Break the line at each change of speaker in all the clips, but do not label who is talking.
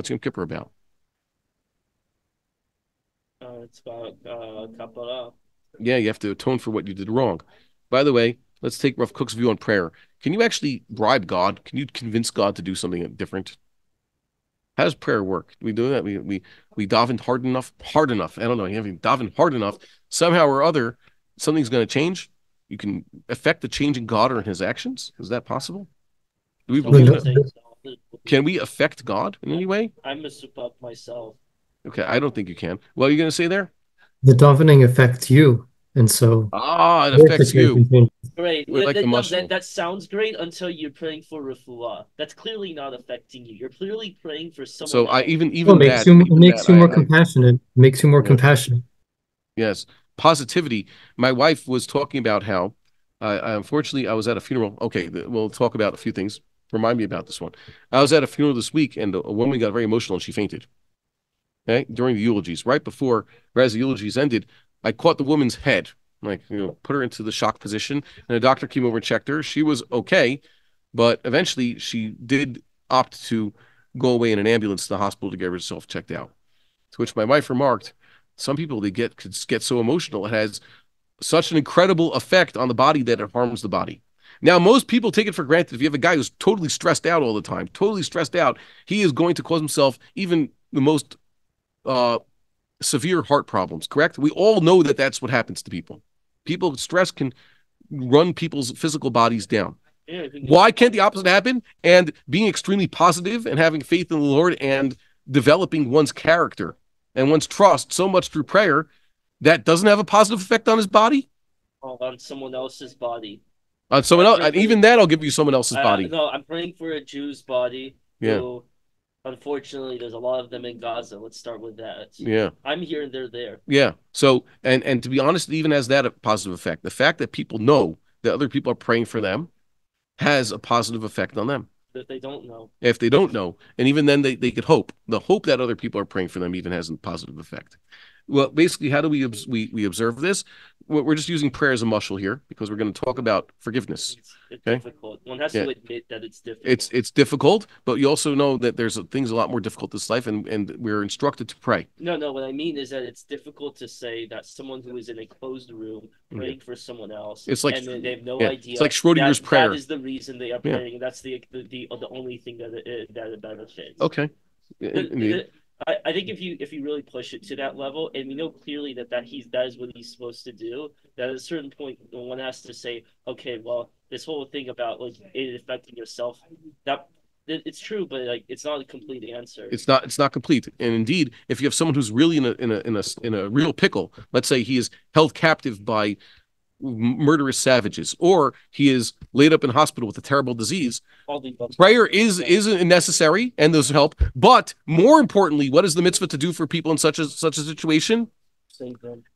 What's Yom Kippur about?
It's about Kapara.
Yeah, you have to atone for what you did wrong. By the way, let's take Rav Kook's view on prayer. Can you actually bribe God? Can you convince God to do something different? How does prayer work? We do that. We daven hard enough, hard enough. I don't know. You have daven hard enough. Somehow or other, something's going to change. You can affect the change in God or in His actions. Is that possible? Do we
Some
believe in
would
it?
say so.
Can we affect God in any way?
I'm a super myself.
Okay, I don't think you can. What are you going to say there?
The davening affects you, and so
Ah, it
your
affects you.
situation changes.
Great.
We're like the
No, that
mushroom.
that sounds great until you're praying for refuah. That's clearly not affecting you. You're clearly praying for
So
someone
I
else.
Well, it
even that
makes you more
I
compassionate. It makes you more
yeah.
compassionate.
Yes, positivity. My wife was talking about how, unfortunately, I was at a funeral. Okay, we'll talk about a few things. Remind me about this one. I was at a funeral this week, and a woman got very emotional and she fainted. Okay, during the eulogies, right as the eulogies ended, I caught the woman's head, like put her into the shock position, and a doctor came over and checked her. She was okay, but eventually she did opt to go away in an ambulance to the hospital to get herself checked out. To which my wife remarked, some people they could get so emotional it has such an incredible effect on the body that it harms the body. Now, most people take it for granted. If you have a guy who's totally stressed out all the time, totally stressed out, he is going to cause himself even the most uh, severe heart problems, correct? We all know that that's what happens to people. People with stress can run people's physical bodies down.
Yeah, I think
Why can't the opposite happen? And being extremely positive and having faith in the Lord and developing one's character and one's trust so much through prayer that doesn't have a positive effect on his body,
on someone else's body.
on someone else. And even that, I'll give you someone else's body.
No, I'm praying for a Jew's body
Yeah,
who, unfortunately, there's a lot of them in Gaza. Let's start with that.
yeah,
I'm here and they're there.
yeah. So, and to be honest, it even has that a positive effect. The fact that people know that other people are praying for them has a positive effect on them.
That they don't know.
If they don't know, and even then they could hope. The hope that other people are praying for them even has a positive effect. Well, basically, how do we observe this? We're just using prayer as a muscle here because we're going to talk about forgiveness.
It's
Okay,
difficult. One has
yeah,
to admit that it's difficult.
it's difficult, but you also know that there's things a lot more difficult in this life, and we're instructed to pray.
No. What I mean is that it's difficult to say that someone who is in a closed room
Yeah.
praying for someone else,
It's like
and they have no
yeah,
idea
it's like Schrodinger's
that
prayer.
that is the reason they are
Yeah.
praying, and that's the only thing that benefits.
Okay. Indeed.
I think if you really push it to that level, and we know clearly that is what he's supposed to do, that at a certain point one has to say, okay, well, this whole thing about like it affecting yourself, that it's true, but like it's not a complete answer.
It's not complete. And indeed, if you have someone who's really in a real pickle, let's say he is held captive by murderous savages, or he is laid up in hospital with a terrible disease, prayer is necessary and there's help. But more importantly, what is the mitzvah to do for people in such a situation?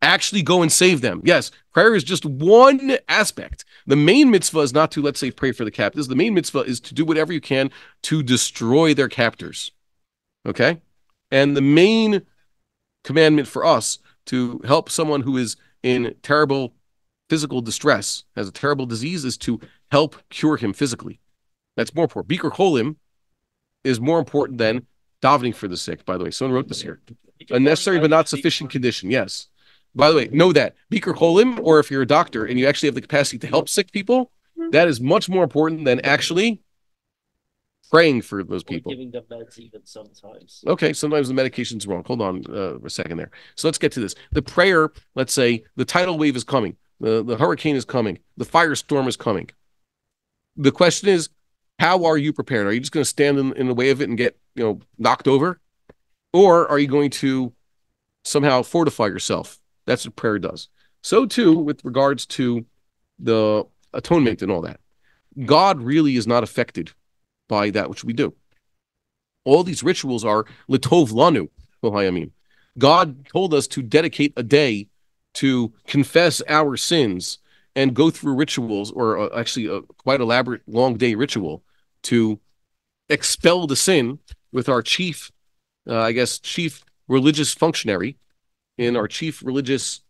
Actually go and save them. Yes, prayer is just one aspect. The main mitzvah is not to, let's say, pray for the captives. The main mitzvah is to do whatever you can to destroy their captors. Okay? And the main commandment for us to help someone who is in terrible physical distress, has a terrible disease, is to help cure him physically. That's more important. Bikur cholim is more important than davening for the sick, by the way. Someone wrote this here. A necessary but not sufficient condition, yes. By the way, know that. Bikur cholim, or if you're a doctor and you actually have the capacity to help sick people, that is much more important than actually praying for those people.
Giving them meds even sometimes.
Okay, sometimes the medication's wrong. Hold on a second there. So let's get to this. The prayer, let's say the tidal wave is coming. The hurricane is coming. The firestorm is coming. The question is, how are you prepared? Are you just going to stand in the way of it and get knocked over? Or are you going to somehow fortify yourself? That's what prayer does. So too, with regards to the atonement and all that. God really is not affected by that which we do. All these rituals are litov lanu, Bar-Hayim. God told us to dedicate a day to confess our sins and go through rituals, or actually a quite elaborate long day ritual to expel the sin with our chief religious functionary in our chief religious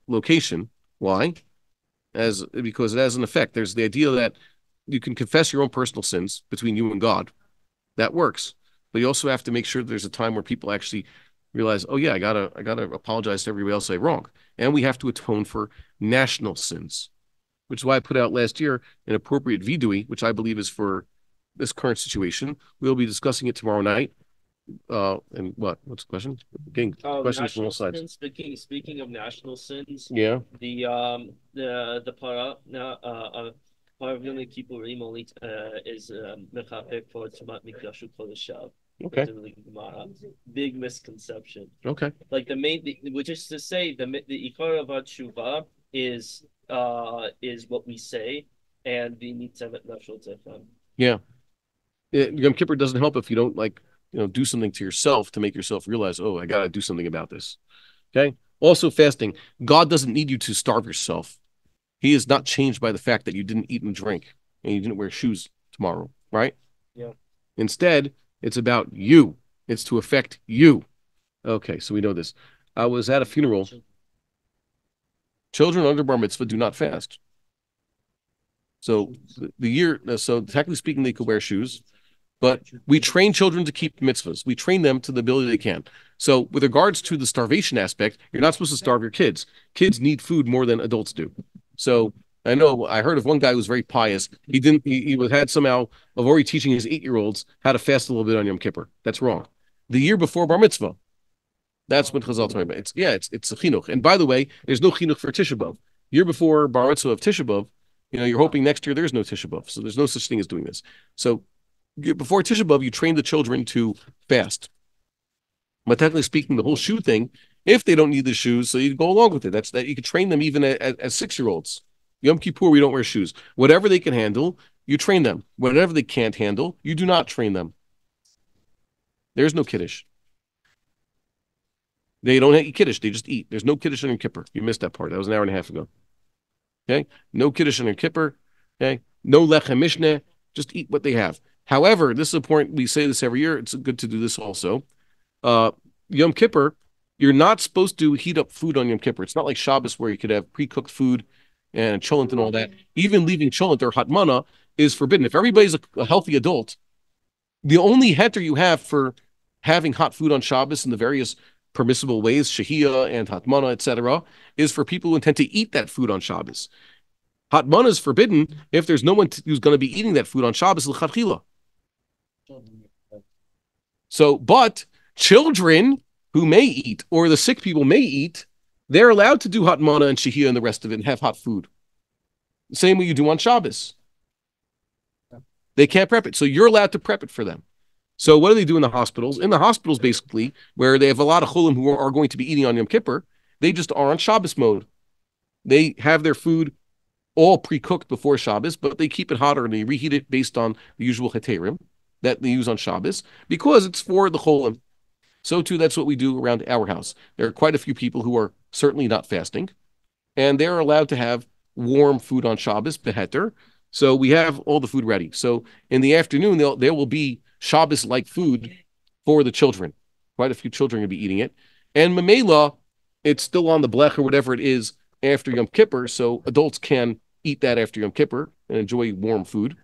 location. Why? Because it has an effect. There's the idea that you can confess your own personal sins between you and God. That works. but you also have to make sure there's a time where people actually realize, oh yeah, I gotta apologize to everybody else I wrong, and we have to atone for national sins, which is why I put out last year an appropriate vidui, which I believe is for this current situation. We'll be discussing it tomorrow night. And what's the question? Getting questions from all sides.
Sins, speaking of national sins,
Yeah.
The para part of Yom Kippurim only is mechapek for Tumat Mikdashu Kodeshav.
Okay.
Big misconception.
Okay.
Like which is to say, the ikar of our tshuva is what we say, and the nitzavet nafshel tzefan.
Yeah. Yom Kippur doesn't help if you don't do something to yourself to make yourself realize, oh, I got to do something about this. Okay. Also, fasting. God doesn't need you to starve yourself. He is not changed by the fact that you didn't eat and drink and you didn't wear shoes tomorrow, right?
Yeah.
Instead, it's about you. It's to affect you. Okay, so we know this. I was at a funeral. Children under bar mitzvah do not fast. So so technically speaking, they could wear shoes, but we train children to keep mitzvahs. We train them to the ability they can. So with regards to the starvation aspect, you're not supposed to starve your kids. Kids need food more than adults do. So I heard of one guy who was very pious. He had somehow of already teaching his 8-year-olds how to fast a little bit on Yom Kippur. That's wrong. The year before bar mitzvah, that's what Chazal talking about. It's a chinuch. And by the way, there's no chinuch for Tisha B'Av. Year before bar mitzvah of Tisha B'Av, you're hoping next year there's no Tisha B'Av. So there's no such thing as doing this. So before Tisha B'Av, you train the children to fast. But technically speaking, the whole shoe thing, if they don't need the shoes, so you go along with it. That's that you could train them even as 6-year-olds. Yom Kippur, we don't wear shoes. Whatever they can handle, you train them. Whatever they can't handle, you do not train them. There's no kiddush. They don't eat kiddush. They just eat. There's no kiddush on Yom Kippur. You missed that part. That was an hour and a half ago. Okay? No kiddush on Yom Kippur. Okay? No lechem mishneh. Just eat what they have. However, this is important. We say this every year. It's good to do this also. Yom Kippur, you're not supposed to heat up food on Yom Kippur. It's not like Shabbos where you could have pre-cooked food and cholent and all that. Even leaving cholent or hatmana is forbidden. If everybody's a healthy adult, the only heter you have for having hot food on Shabbos in the various permissible ways, shahiyah and hatmana, etc., is for people who intend to eat that food on Shabbos. Hatmana is forbidden if there's no one who's going to be eating that food on Shabbos l'chadchila. So, but children who may eat, or the sick people may eat, they're allowed to do hatmana and shahiyah and the rest of it and have hot food. The same way you do on Shabbos. They can't prep it. So you're allowed to prep it for them. So what do they do in the hospitals? In the hospitals, basically, where they have a lot of chulim who are going to be eating on Yom Kippur, they just are on Shabbos mode. They have their food all pre-cooked before Shabbos, but they keep it hotter and they reheat it based on the usual heterim that they use on Shabbos because it's for the chulim. So too, that's what we do around our house. There are quite a few people who are certainly not fasting, and they're allowed to have warm food on Shabbos, beheter. So we have all the food ready. So in the afternoon, there will be Shabbos-like food for the children. Quite a few children will be eating it. And Mamela, it's still on the blech or whatever it is after Yom Kippur, so adults can eat that after Yom Kippur and enjoy warm food.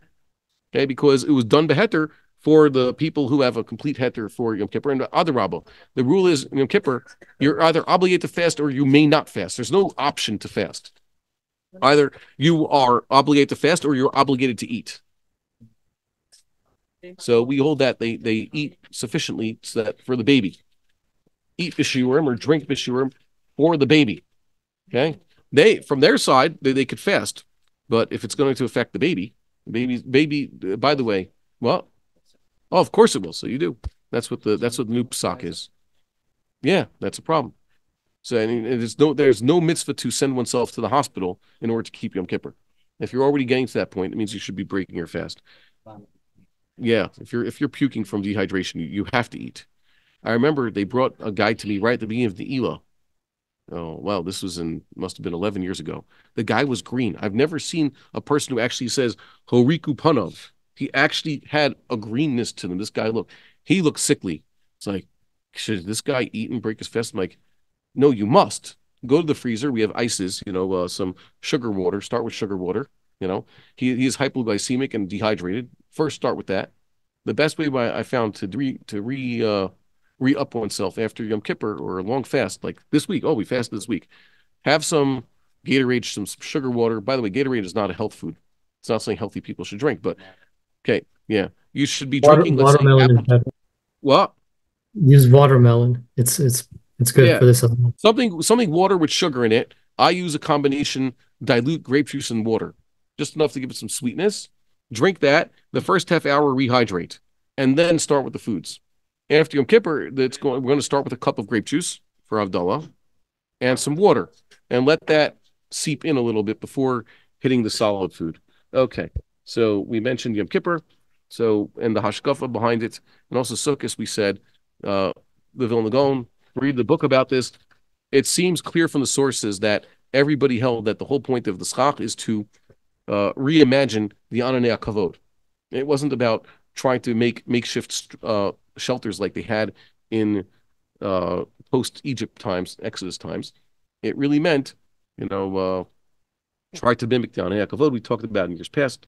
Okay, because it was done beheter for the people who have a complete heter for Yom Kippur. And other rabbo, the rule is Yom Kippur, you're either obligated to fast or you may not fast. There's no option to fast. Either you are obligated to fast or you're obligated to eat. So we hold that they eat sufficiently so that for the baby. Eat bishurim or drink bishurim for the baby. Okay? They, from their side, they could fast. But if it's going to affect the baby, by the way, well, oh, of course it will. So you do. That's what the new psak is. Yeah, that's a problem. So there's no mitzvah to send oneself to the hospital in order to keep Yom Kippur. If you're already getting to that point, it means you should be breaking your fast. Yeah, if you're puking from dehydration, you have to eat. I remember they brought a guy to me right at the beginning of the Ela. Oh, wow, this must have been 11 years ago. The guy was green. I've never seen a person who actually says, Horiku Panov. He actually had a greenness to him. This guy he looked sickly. It's like, should this guy eat and break his fast? I'm like, no, you must. Go to the freezer. We have ices, some sugar water. Start with sugar water. He is hypoglycemic and dehydrated. First, start with that. the best way I found to re-up oneself after Yom Kippur or a long fast, like this week. Oh, we fasted this week. Have some Gatorade, some sugar water. By the way, Gatorade is not a health food. It's not something healthy people should drink, but okay, yeah. You should be drinking, let's say,
Watermelon
apple.
is better.
What?
Use watermelon. It's good
Yeah.
for this as well.
Something water with sugar in it. I use a combination dilute grape juice and water, just enough to give it some sweetness. Drink that. The first half hour rehydrate, and then start with the foods. After Yom Kippur, we're going to start with a cup of grape juice for Havdalah and some water, and let that seep in a little bit before hitting the solid food. Okay, so we mentioned Yom Kippur, so and the hashkafa behind it, and also Sukkot. We said the Vilna Gaon. Read the book about this. It seems clear from the sources that everybody held that the whole point of the schach is to reimagine the Ananei Kavod. It wasn't about trying to make makeshift shelters like they had in post-Egypt times, Exodus times. It really meant, try to mimic the Ananei Kavod we talked about in years past.